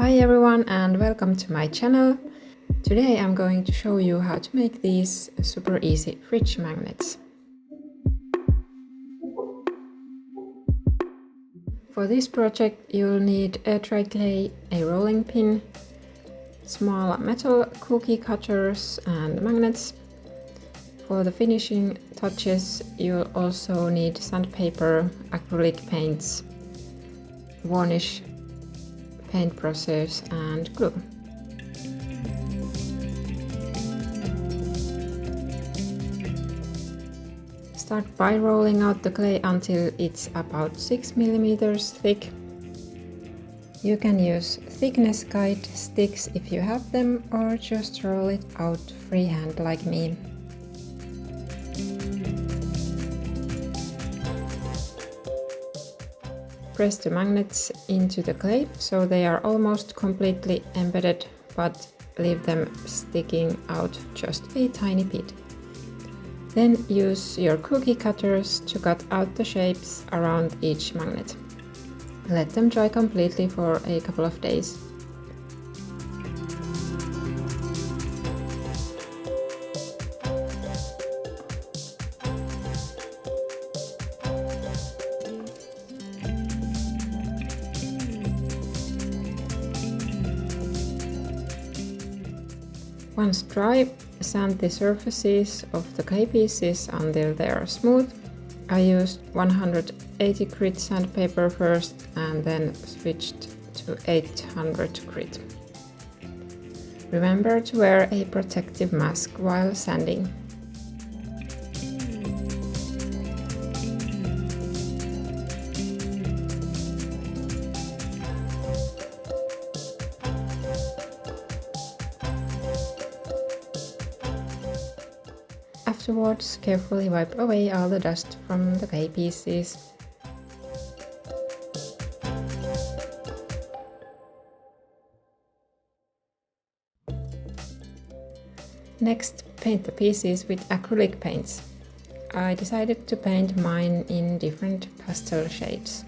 Hi everyone and welcome to my channel. Today I'm going to show you how to make these super easy fridge magnets. For this project you'll need a dry clay, a rolling pin, small metal cookie cutters and magnets. For the finishing touches you'll also need sandpaper, acrylic paints, varnish, paintbrushes and glue. Start by rolling out the clay until it's about 6 mm thick. You can use thickness guide sticks if you have them, or just roll it out freehand like me. Press the magnets into the clay so they are almost completely embedded, but leave them sticking out just a tiny bit. Then use your cookie cutters to cut out the shapes around each magnet. Let them dry completely for a couple of days. Once dry, sand the surfaces of the clay pieces until they are smooth. I used 180 grit sandpaper first and then switched to 800 grit. Remember to wear a protective mask while sanding. Afterwards, carefully wipe away all the dust from the clay pieces. Next, paint the pieces with acrylic paints. I decided to paint mine in different pastel shades.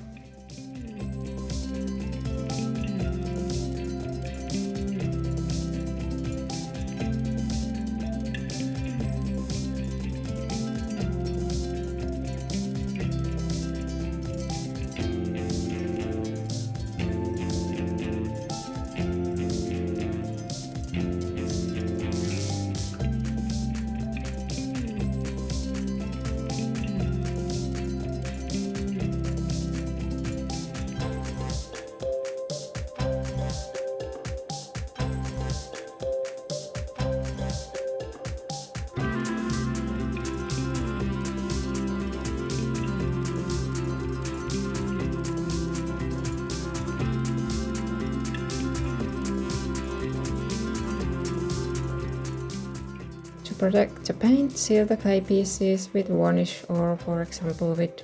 To protect the paint, seal the clay pieces with varnish or, for example, with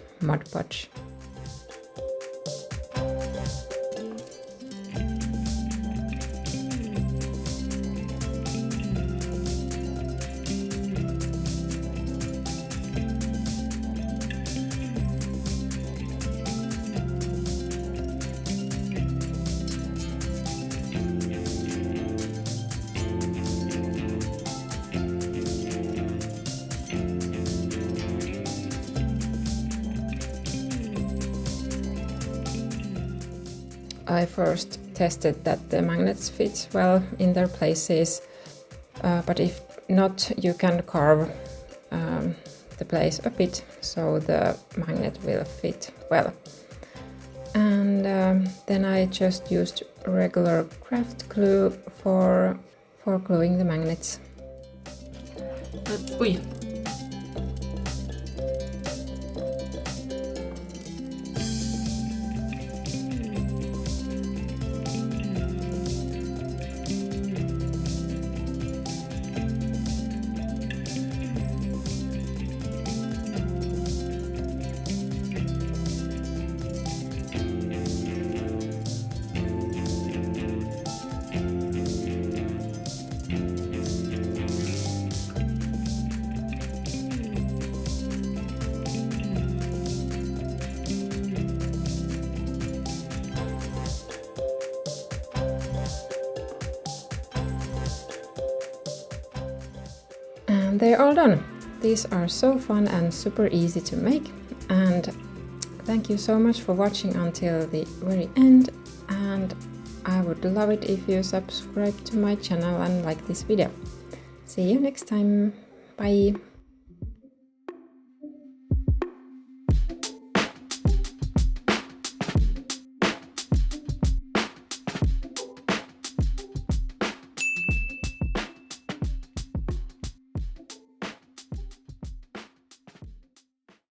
Podge. I first tested that the magnets fit well in their places, but if not, you can carve the place a bit so the magnet will fit well. And then I just used regular craft glue for gluing the magnets. And they're all done. These are so fun and super easy to make, and thank you so much for watching until the very end, and I would love it if you subscribe to my channel and like this video. See you next time. Bye!